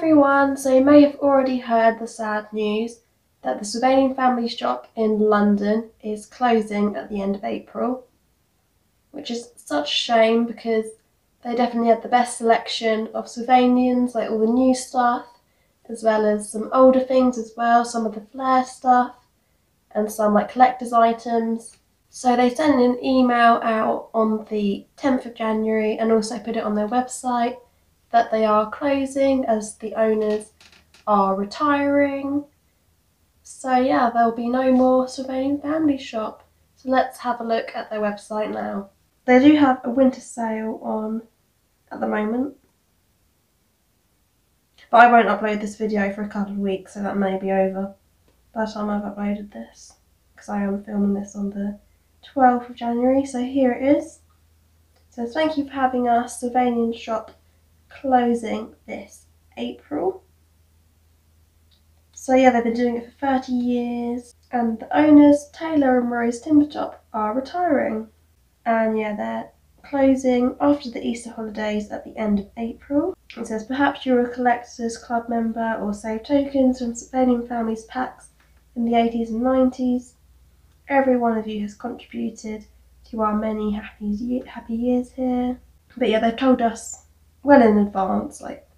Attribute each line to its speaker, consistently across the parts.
Speaker 1: everyone, so you may have already heard the sad news that the Sylvanian Families Shop in London is closing at the end of April, which is such a shame because they definitely had the best selection of Sylvanians, like all the new stuff, as well as some older things as well, some of the flair stuff, and some like collector's items. So they sent an email out on the 10th of January and also put it on their website that they are closing as the owners are retiring. So yeah, there'll be no more Sylvanian Family Shop. So let's have a look at their website now. They do have a winter sale on at the moment, but I won't upload this video for a couple of weeks, so that may be over by the time I've uploaded this, because I am filming this on the 12th of January, so here it is. So thank you for having our Sylvanian shop closing this April. So yeah, they've been doing it for 30 years, and the owners, Taylor and Rose Timbertop, are retiring. And yeah, they're closing after the Easter holidays at the end of April. It says, perhaps you're a collectors club member or save tokens from Sylvanian Families packs in the 80s and 90s. Every one of you has contributed to our many happy years here. But yeah, they've told us well in advance, like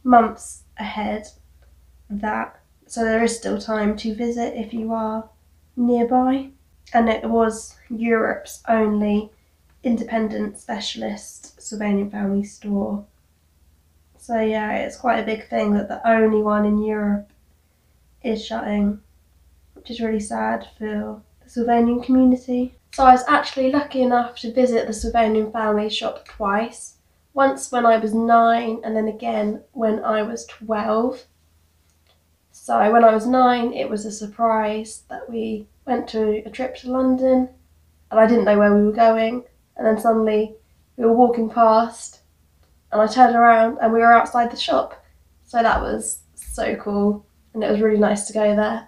Speaker 1: months ahead, that so there is still time to visit if you are nearby. And it was Europe's only independent specialist Sylvanian family store. So yeah, it's quite a big thing that the only one in Europe is shutting, which is really sad for the Sylvanian community. So I was actually lucky enough to visit the Sylvanian Family Shop twice. Once when I was 9 and then again when I was 12. So when I was 9, it was a surprise that we went to a trip to London and I didn't know where we were going, and then suddenly we were walking past and I turned around and we were outside the shop. So that was so cool and it was really nice to go there.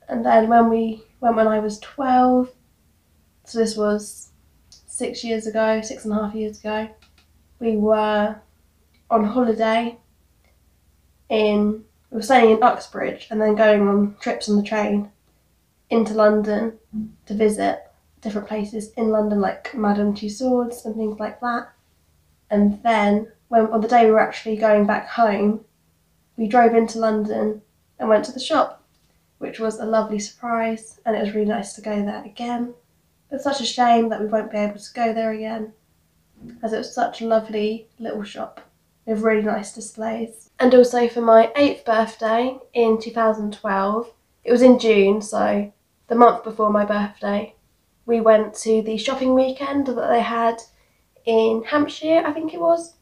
Speaker 1: And then when we went when I was 12, so this was 6.5 years ago, we were on holiday we were staying in Uxbridge and then going on trips on the train into London to visit different places in London, like Madame Tussauds and things like that. And then on the day we were actually going back home, we drove into London and went to the shop, which was a lovely surprise, and it was really nice to go there again. It's such a shame that we won't be able to go there again, as it was such a lovely little shop with really nice displays. And also for my 8th birthday in 2012, it was in June, so the month before my birthday, we went to the shopping weekend that they had in Hampshire, I think it was.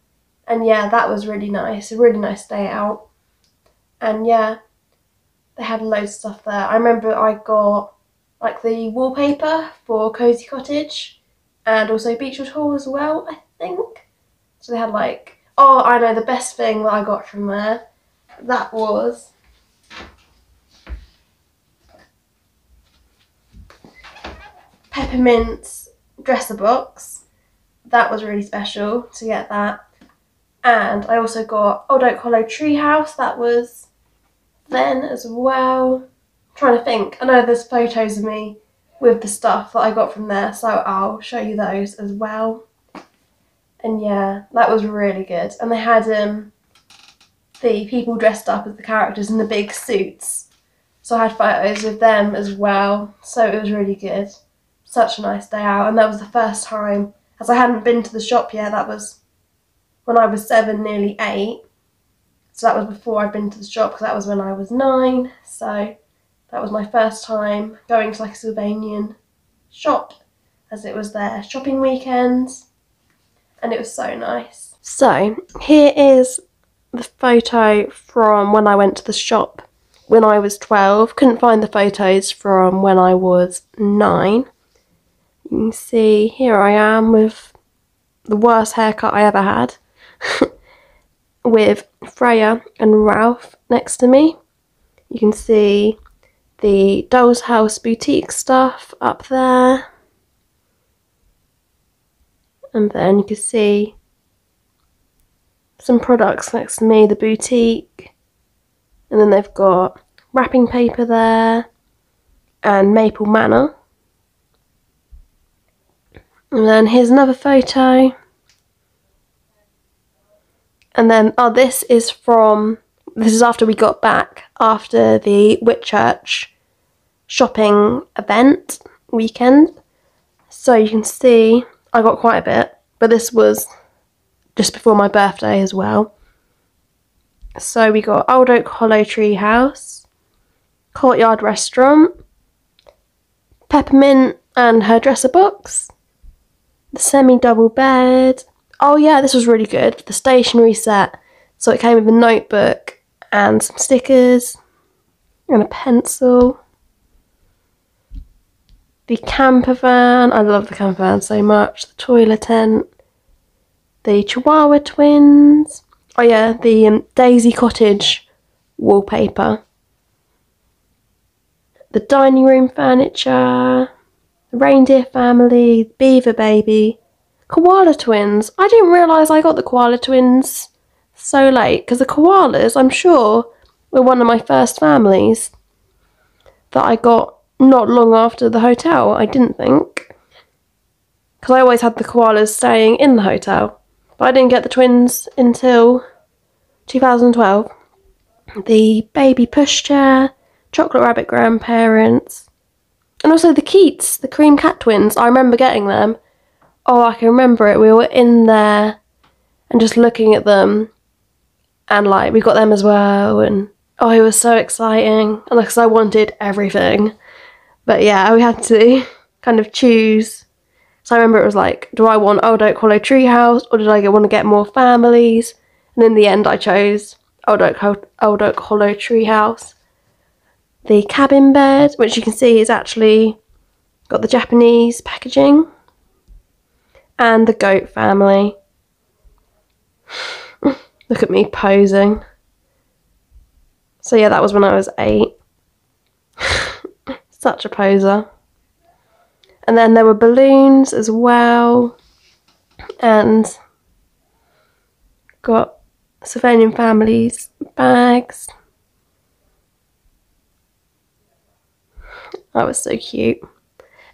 Speaker 1: And yeah, that was really nice, a really nice day out. And yeah, they had loads of stuff there. I remember I got like the wallpaper for Cozy Cottage and also Beechwood Hall as well, I think. So they had like, oh, I know the best thing that I got from there. That was peppermint dresser box. That was really special to get that. And I also got Old Oak Hollow Treehouse. That was then as well. I'm trying to think. I know there's photos of me with the stuff that I got from there, so I'll show you those as well. And yeah, that was really good. And they had the people dressed up as the characters in the big suits. So I had photos of them as well. So it was really good. Such a nice day out. And that was the first time, as I hadn't been to the shop yet, that was when I was 7, nearly 8. So that was before I'd been to the shop, because that was when I was 9. So that was my first time going to like a Sylvanian shop, as it was their shopping weekend. And it was so nice. So here is the photo from when I went to the shop when I was 12. Couldn't find the photos from when I was 9. You can see here I am with the worst haircut I ever had. With Freya and Ralph next to me. You can see the Doll's House boutique stuff up there. And then you can see some products next to me, the boutique, and then they've got wrapping paper there and Maple Manor. And then here's another photo. And then, oh, this is after we got back after the Whitchurch shopping event weekend. So you can see I got quite a bit, but this was just before my birthday as well. So we got Old Oak Hollow Tree House, Courtyard Restaurant, Peppermint and Hairdresser Box, the semi-double bed. Oh yeah, this was really good. The stationery set. So it came with a notebook and some stickers and a pencil. The camper van. I love the camper van so much. The toilet tent. The Chihuahua twins. Oh yeah, the Daisy Cottage wallpaper. The dining room furniture. The reindeer family. Beaver baby. Koala twins. I didn't realise I got the koala twins so late, because the koalas, I'm sure, were one of my first families that I got not long after the hotel, I didn't think. Because I always had the koalas staying in the hotel. But I didn't get the twins until 2012. The baby pushchair, chocolate rabbit grandparents, and also the Keats, the cream cat twins. I remember getting them. Oh, I can remember it. We were in there and just looking at them, and like we got them as well, and oh, it was so exciting. And because I wanted everything, but yeah, we had to kind of choose. So I remember it was like, do I want Old Oak Hollow Treehouse, or did I want to get more families? And in the end, I chose Old Oak Hollow Treehouse. The cabin bed, which you can see is actually got the Japanese packaging. And the goat family. Look at me posing. So yeah, that was when I was 8. Such a poser. And then there were balloons as well. And got Sylvanian Families bags. That was so cute.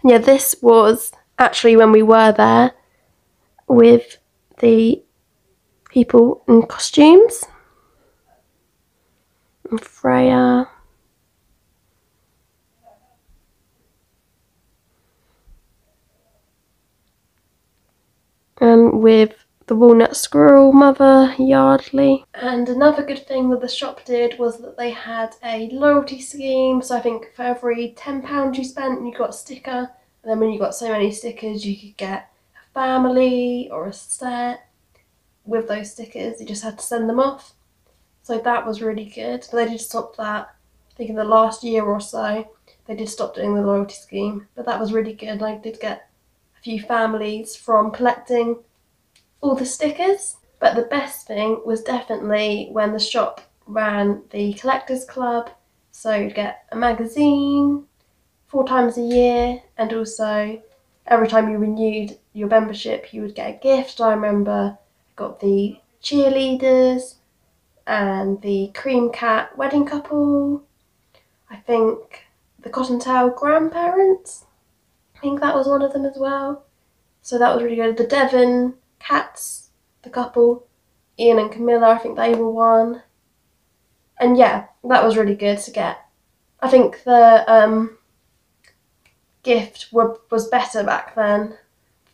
Speaker 1: And yeah, this was actually when we were there with the people in costumes. And Freya. And with the walnut squirrel mother, Yardley. And another good thing that the shop did was that they had a loyalty scheme. So I think for every £10 you spent, you got a sticker. And then when you got so many stickers, you could get a family or a set with those stickers. You just had to send them off. So that was really good. But they did stop that, I think in the last year or so. They did stop doing the loyalty scheme. But that was really good. I did get a few families from collecting all the stickers. But the best thing was definitely when the shop ran the collectors club. So you'd get a magazine 4 times a year, and also every time you renewed your membership you would get a gift. I remember I got the cheerleaders and the cream cat wedding couple. I think the cottontail grandparents, I think that was one of them as well. So that was really good. The Devon cats, the couple, Ian and Camilla, I think they were one. And yeah, that was really good to get. I think the gift was better back then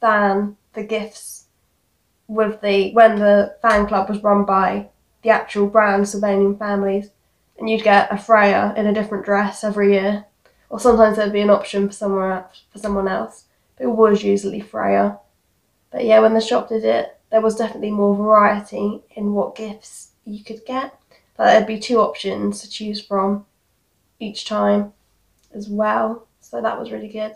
Speaker 1: than the gifts with when the fan club was run by the actual brand Sylvanian Families, and you'd get a Freya in a different dress every year, or sometimes there'd be an option for someone else, but it was usually Freya. But yeah, when the shop did it, there was definitely more variety in what gifts you could get. But there'd be 2 options to choose from each time as well. So that was really good.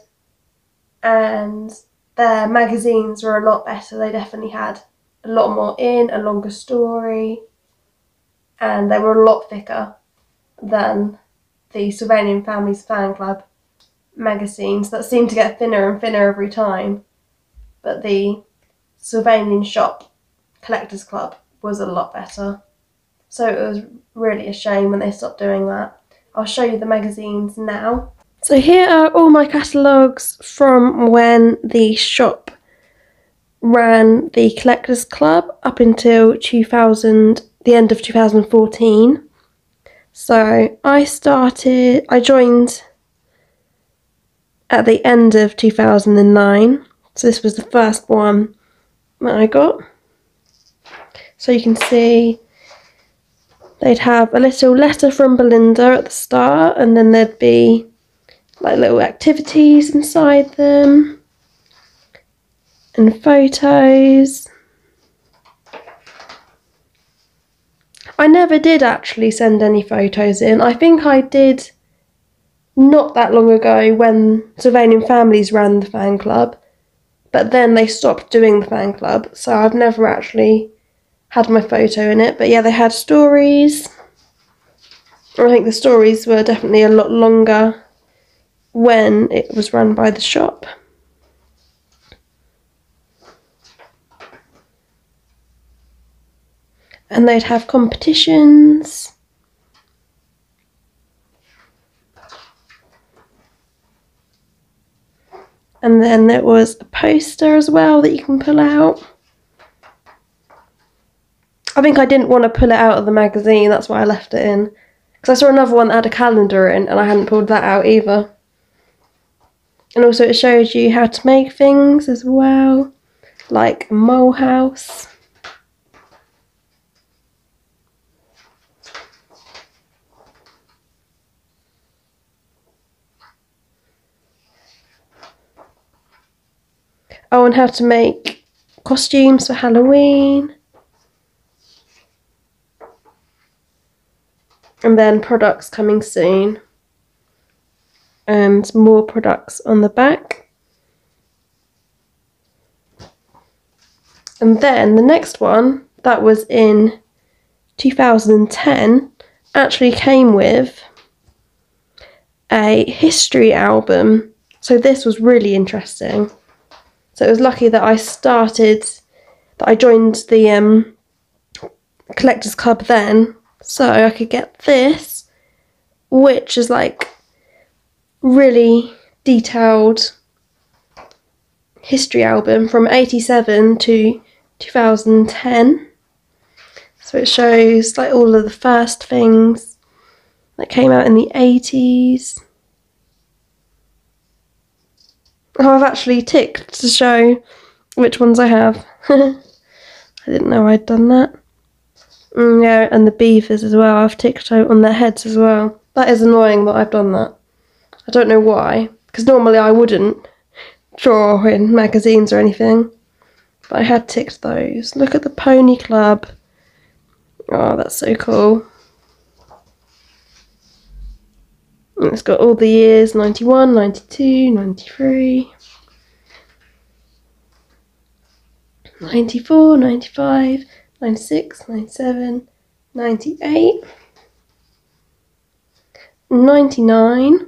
Speaker 1: And their magazines were a lot better. They definitely had a lot more a longer story, and they were a lot thicker than the Sylvanian Families Fan Club magazines that seemed to get thinner and thinner every time. But the Sylvanian Shop Collectors Club was a lot better. So it was really a shame when they stopped doing that. I'll show you the magazines now. So here are all my catalogues from when the shop ran the Collectors Club up until the end of 2014. So I joined at the end of 2009. So this was the first one that I got. So you can see they'd have a little letter from Belinda at the start, and then there'd be like little activities inside them and photos. I never did actually send any photos in. I think I did not that long ago when Sylvanian Families ran the fan club, but then they stopped doing the fan club, so I've never actually had my photo in it. But yeah, they had stories. I think the stories were definitely a lot longer when it was run by the shop. And they'd have competitions. And then there was a poster as well that you can pull out. I think I didn't want to pull it out of the magazine, that's why I left it in. Because I saw another one that had a calendar in and I hadn't pulled that out either. And also it shows you how to make things as well, like a mole house. Oh, and how to make costumes for Halloween. And then products coming soon. And more products on the back. And then the next one, that was in 2010, actually came with a history album. So this was really interesting. So it was lucky that I joined the Collectors Club then, so I could get this, which is like really detailed history album from 87 to 2010. So it shows like all of the first things that came out in the 80s. Oh, I've actually ticked to show which ones I have. I didn't know I'd done that. Yeah, and the beavers as well. I've ticked out on their heads as well. That is annoying that I've done that. I don't know why, because normally I wouldn't draw in magazines or anything. But I had ticked those. Look at the pony club. Oh, that's so cool. And it's got all the years, 91, 92, 93, 94, 95, 96, 97, 98, 99.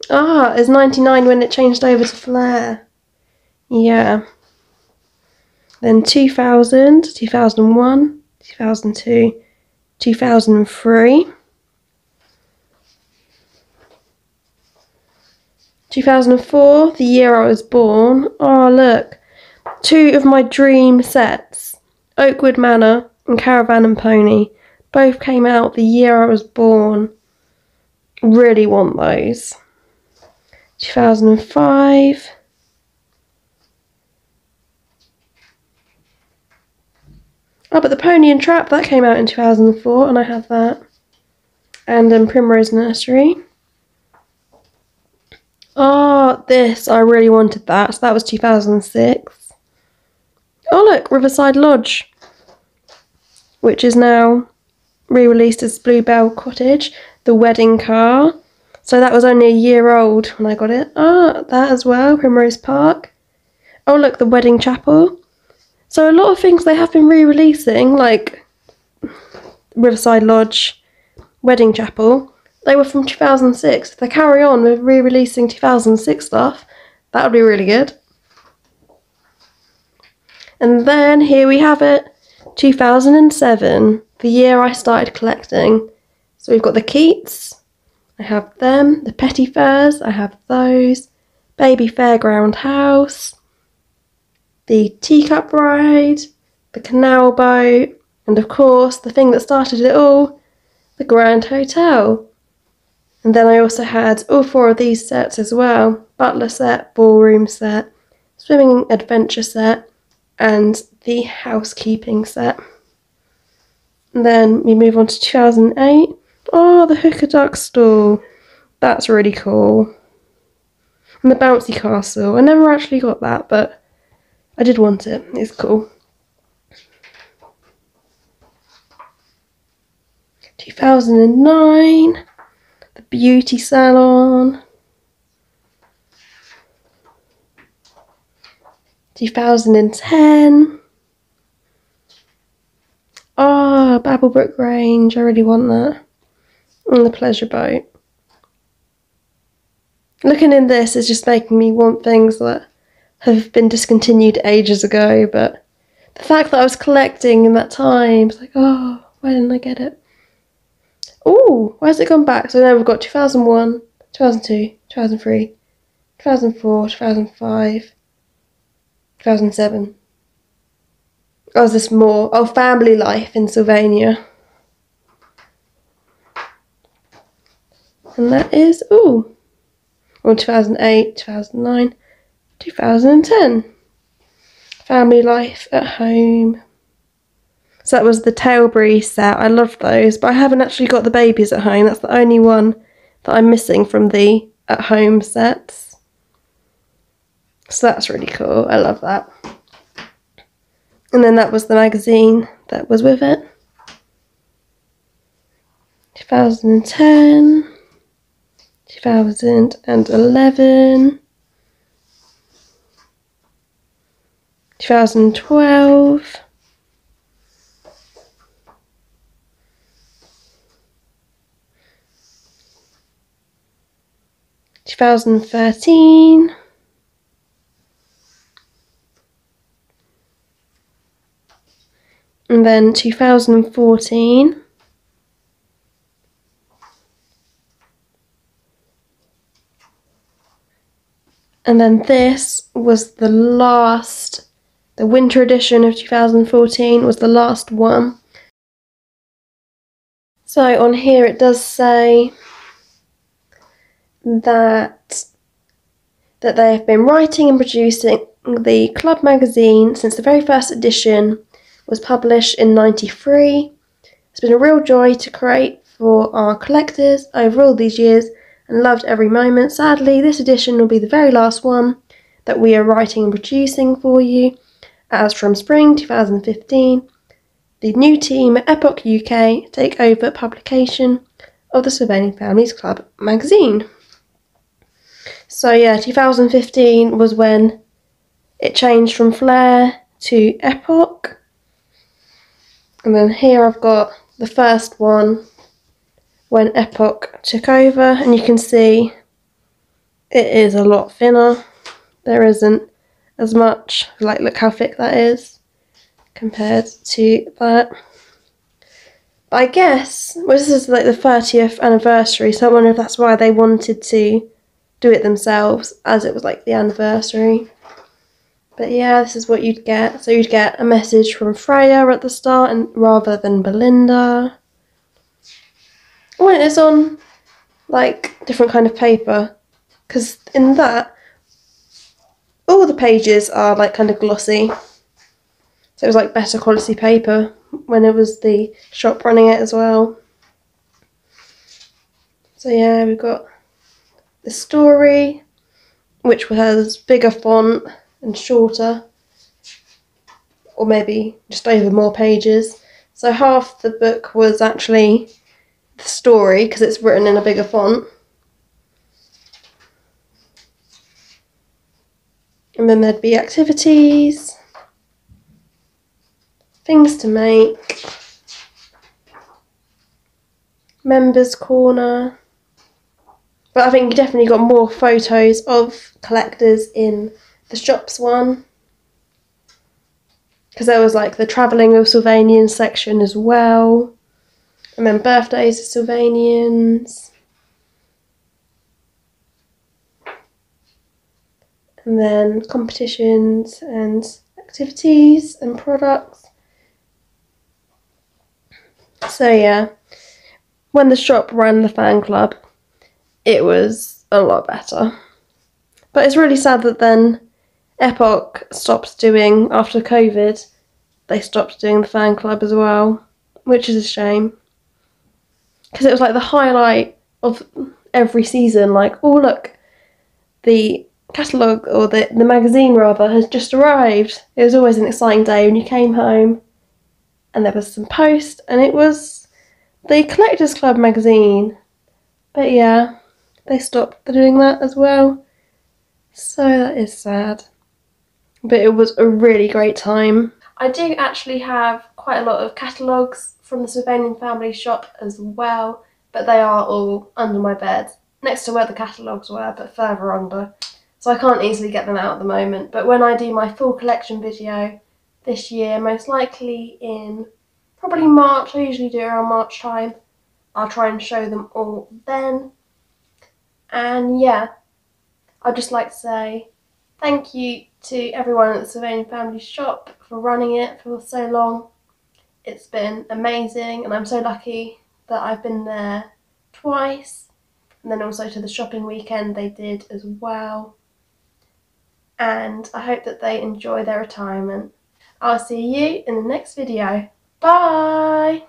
Speaker 1: Ah, it's 99 when it changed over to flare. Yeah. Then 2000, 2001, 2002, 2003. 2004, the year I was born. Oh, look. 2 of my dream sets, Oakwood Manor and Caravan and Pony, both came out the year I was born. Really want those. 2005. Oh, but the Pony and Trap, that came out in 2004, and I have that. And then Primrose Nursery. Oh, this, I really wanted that. So that was 2006. Oh look, Riverside Lodge, which is now re-released as Bluebell Cottage, the wedding car. So that was only a year old when I got it. Ah, that as well, Primrose Park. Oh look, the wedding chapel. So a lot of things they have been re-releasing, like Riverside Lodge, wedding chapel. They were from 2006. If they carry on with re-releasing 2006 stuff, that would be really good. And then here we have it, 2007, the year I started collecting. So we've got the Keats, I have them, the Petty Furs, I have those, Baby Fairground House, the Teacup Ride, the Canal Boat, and of course the thing that started it all, the Grand Hotel. And then I also had all 4 of these sets as well, Butler set, Ballroom set, Swimming Adventure set, and the Housekeeping set. And then we move on to 2008. Oh, the Hooker Duck stall. That's really cool. And the Bouncy Castle. I never actually got that, but I did want it. It's cool. 2009. The Beauty Salon. 2010. Oh, Babblebrook Grange. I really want that. And the Pleasure Boat. Looking in this is just making me want things that have been discontinued ages ago, but the fact that I was collecting in that time, it's like, oh, why didn't I get it? Oh, why has it gone back? So now we've got 2001, 2002, 2003, 2004, 2005, 2007. Oh, is this more? Oh, Family Life in Sylvania. And that is, ooh, on 2008, 2009, 2010. Family Life at Home. So that was the Tailbury set. I love those, but I haven't actually got the babies at home. That's the only one that I'm missing from the at home sets. So that's really cool. I love that. And then that was the magazine that was with it. 2010, 2011, 2012, 2013, and then 2014, and then this was the last, the winter edition of 2014 was the last one. So on here it does say that they have been writing and producing the club magazine since the very first edition was published in '93. It's been a real joy to create for our collectors over all these years and loved every moment. Sadly, this edition will be the very last one that we are writing and producing for you, as from spring 2015, the new team at Epoch UK take over publication of the Sylvanian Families Club magazine. So yeah, 2015 was when it changed from Flair to Epoch. And then here I've got the first one when Epoch took over, and you can see it is a lot thinner. There isn't as much, like look how thick that is compared to that. But I guess, well, this is like the 30th anniversary, so I wonder if that's why they wanted to do it themselves, as it was like the anniversary. But yeah, this is what you'd get. So you'd get a message from Freya at the start, and rather than Belinda. Oh, and it's on like different kind of paper, because in that all the pages are like kind of glossy. So it was like better quality paper when it was the shop running it as well. So yeah, we've got the story, which has bigger font and shorter, or maybe just over more pages. So half the book was actually the story because it's written in a bigger font. And then there'd be activities, things to make, members corner. But I think you definitely got more photos of collectors in the shops one. because there was like the travelling with Sylvanians section as well, and then birthdays of Sylvanians, and then competitions and activities and products. So yeah, when the shop ran the fan club, it was a lot better. But it's really sad that then Epoch stopped doing, after COVID, they stopped doing the fan club as well, which is a shame. Because it was like the highlight of every season, like, oh look, the catalogue, or the magazine rather, has just arrived. It was always an exciting day when you came home and there was some post, and it was the Collectors Club magazine. But yeah, they stopped doing that as well. So that is sad. But it was a really great time. I do actually have quite a lot of catalogues from the Sylvanian Families Shop as well, but they are all under my bed, next to where the catalogues were, but further under. So I can't easily get them out at the moment. But when I do my full collection video this year, most likely in probably March, I usually do it around March time, I'll try and show them all then. And yeah, I'd just like to say thank you to everyone at the Sylvanian Families Shop for running it for so long. It's been amazing, and I'm so lucky that I've been there twice, and then also to the shopping weekend they did as well. And I hope that they enjoy their retirement. I'll see you in the next video. Bye!